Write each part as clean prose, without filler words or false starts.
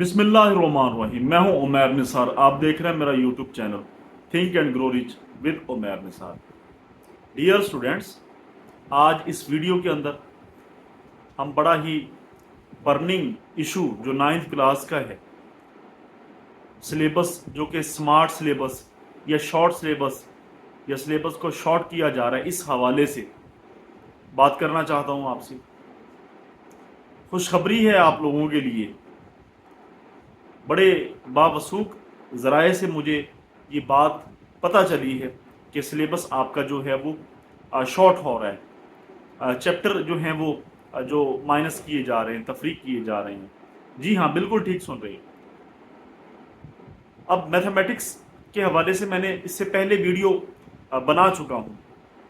बिस्मिल्लाहिर्रहमानिर्रहीम। मैं हूं उमैर निसार। आप देख रहे हैं मेरा YouTube channel Think and Grow Rich with Umair Nisar. Dear students, आज इस वीडियो के अंदर हम बड़ा ही बर्निंग इशू जो 9th क्लास का है, सिलेबस जो कि स्मार्ट सिलेबस या शॉर्ट सिलेबस या सिलेबस को शॉर्ट किया जा रहा है, इस हवाले से बात करना चाहता हूं आपसे। खुशखबरी है आप लोगों के लिए, बड़े बावसूख ज़राए से मुझे ये बात पता चली है कि सिलेबस आपका जो है वो शॉर्ट हो रहा है। चैप्टर जो हैं वो जो माइनस किए जा रहे हैं, तफरीक किए जा रहे हैं। जी हाँ, बिल्कुल ठीक सुन रहे हैं। अब मैथमेटिक्स के हवाले से मैंने इससे पहले वीडियो बना चुका हूँ,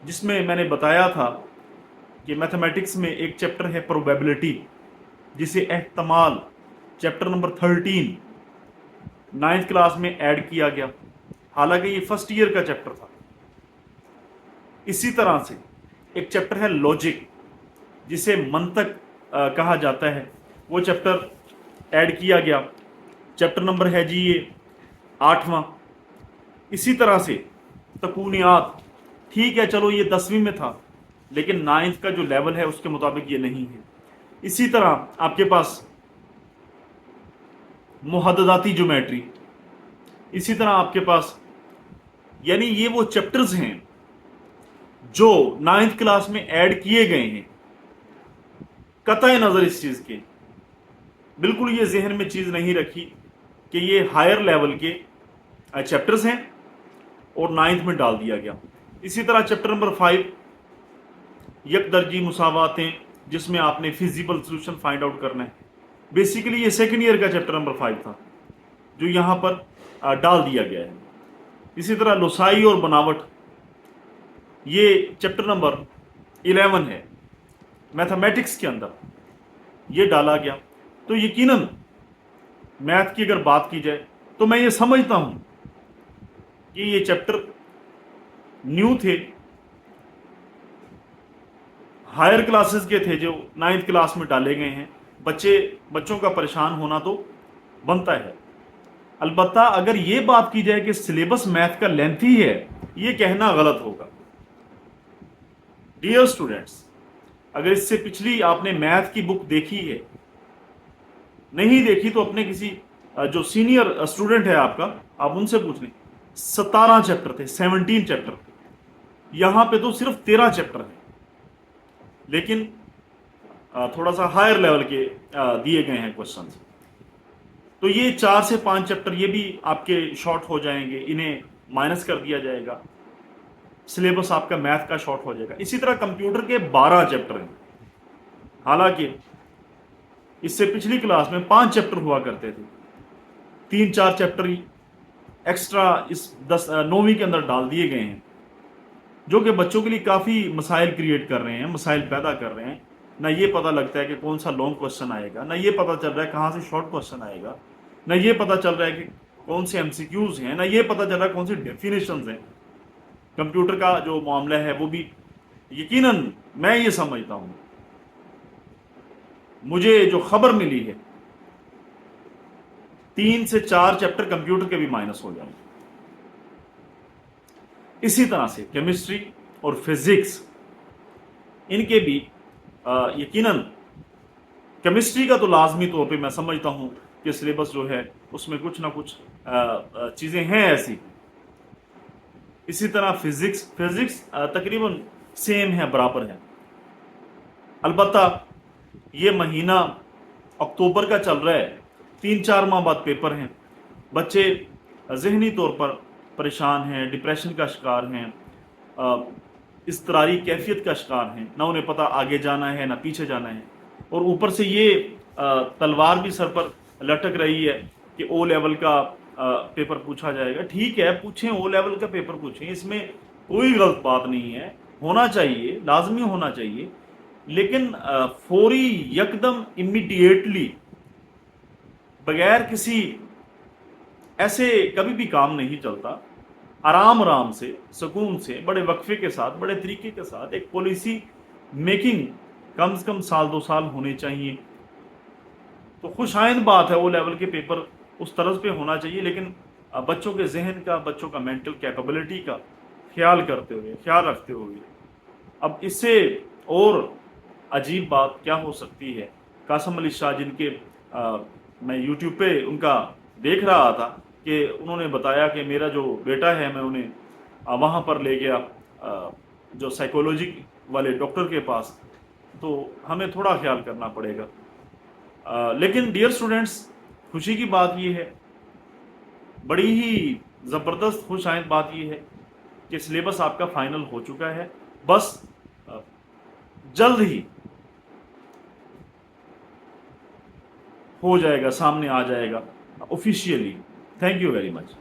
जिसमें मैंने बताया था कि मैथमेटिक्स में एक चैप्टर है प्रोबेबिलिटी, जिसे एहतमाल चैप्टर नंबर 13 9th क्लास में ऐड किया गया। हालांकि ये फर्स्ट ईयर का चैप्टर था। इसी तरह से एक चैप्टर है लॉजिक, जिसे मंतक कहा जाता है, वो चैप्टर ऐड किया गया। चैप्टर नंबर है जी ये 8वां। इसी तरह से तकूनियात, ठीक है चलो ये 10वीं में था, लेकिन 9th का जो लेवल है उसके मुताबिक ये नहीं है। इसी तरह आपके पास मुहद्ददाती ज्योमेट्री, इसी तरह आपके पास, यानी ये वो चैप्टर्स हैं जो 9th क्लास में ऐड किए गए हैं। कतई नज़र इस चीज़ के, बिल्कुल ये जहन में चीज़ नहीं रखी कि ये हायर लेवल के चैप्टर्स हैं और 9th में डाल दिया गया। इसी तरह चैप्टर नंबर 5 यकदर्जी मुसावातें, जिसमें आपने फिजिबल सोल्यूशन फाइंड आउट करना है। बेसिकली ये सेकेंड ईयर का चैप्टर नंबर 5 था, जो यहाँ पर डाल दिया गया है। इसी तरह लोसाई और बनावट, ये चैप्टर नंबर 11 है मैथमेटिक्स के अंदर, ये डाला गया। तो यकीनन मैथ की अगर बात की जाए तो मैं ये समझता हूँ कि ये चैप्टर न्यू थे, हायर क्लासेस के थे, जो 9th क्लास में डाले गए हैं। बच्चों का परेशान होना तो बनता है। अलबत्ता अगर ये बात की जाए कि सिलेबस मैथ का लेंथी है, ये कहना गलत होगा। डियर स्टूडेंट्स, अगर इससे पिछली आपने मैथ की बुक देखी है, नहीं देखी तो अपने किसी जो सीनियर स्टूडेंट है आपका, आप उनसे पूछ लें। 17 चैप्टर थे, 17 चैप्टर। यहां पे तो सिर्फ 13 चैप्टर है, लेकिन थोड़ा सा हायर लेवल के दिए गए हैं क्वेश्चंस। तो ये 4 से 5 चैप्टर ये भी आपके शॉर्ट हो जाएंगे, इन्हें माइनस कर दिया जाएगा, सिलेबस आपका मैथ का शॉर्ट हो जाएगा। इसी तरह कंप्यूटर के 12 चैप्टर हैं। हालांकि इससे पिछली क्लास में 5 चैप्टर हुआ करते थे, 3-4 चैप्टर एक्स्ट्रा इस 9वीं के अंदर डाल दिए गए हैं, जो कि बच्चों के लिए काफ़ी मसाइल क्रिएट कर रहे हैं, मसाइल पैदा कर रहे हैं। ना ये पता लगता है कि कौन सा लॉन्ग क्वेश्चन आएगा, ना ये पता चल रहा है कहाँ से शॉर्ट क्वेश्चन आएगा, ना ये पता चल रहा है कि कौन से MCQs हैं, ना ये पता चल रहा है कौन सी डेफिनेशंस हैं। कंप्यूटर का जो मामला है वो भी, यकीनन मैं ये समझता हूँ, मुझे जो खबर मिली है, 3 से 4 चैप्टर कंप्यूटर के भी माइनस हो जाएंगे। इसी तरह से केमिस्ट्री और फिजिक्स, इनके भी यकीनन केमिस्ट्री का तो लाजमी तौर पे मैं समझता हूँ कि सिलेबस जो है उसमें कुछ ना कुछ चीज़ें हैं ऐसी। इसी तरह फिजिक्स तकरीबन सेम है, बराबर है। अलबत्ता ये महीना अक्टूबर का चल रहा है, 3-4 माह बाद पेपर हैं। बच्चे जहनी तौर पर परेशान हैं, डिप्रेशन का शिकार हैं, इज़्तिरारी कैफियत का शिकार हैं। ना उन्हें पता आगे जाना है ना पीछे जाना है, और ऊपर से ये तलवार भी सर पर लटक रही है कि O लेवल का पेपर पूछा जाएगा। ठीक है, पूछें, O लेवल का पेपर पूछें, इसमें कोई गलत बात नहीं है, होना चाहिए, लाजमी होना चाहिए। लेकिन फौरी, यकदम, इमीडिएटली, बगैर किसी ऐसे कभी भी काम नहीं चलता। आराम से, सुकून से, बड़े वक्फे के साथ, बड़े तरीके के साथ एक पॉलिसी मेकिंग कम से कम 1-2 साल होने चाहिए। तो खुशाइंद बात है, वो लेवल के पेपर उस तरह पे होना चाहिए, लेकिन बच्चों के जहन का, बच्चों का मेंटल कैपेबिलिटी का ख्याल करते हुए, ख्याल रखते हुए। अब इससे और अजीब बात क्या हो सकती है। कासम अली शाह जिनके मैं यूट्यूब पे उनका देख रहा था कि उन्होंने बताया कि मेरा जो बेटा है, मैं उन्हें वहाँ पर ले गया जो साइकोलॉजी वाले डॉक्टर के पास, तो हमें थोड़ा ख्याल करना पड़ेगा। लेकिन डियर स्टूडेंट्स, खुशी की बात ये है, बड़ी ही ज़बरदस्त खुशाइंद बात ये है कि सिलेबस आपका फाइनल हो चुका है। बस जल्द ही हो जाएगा, सामने आ जाएगा officially. Thank you very much.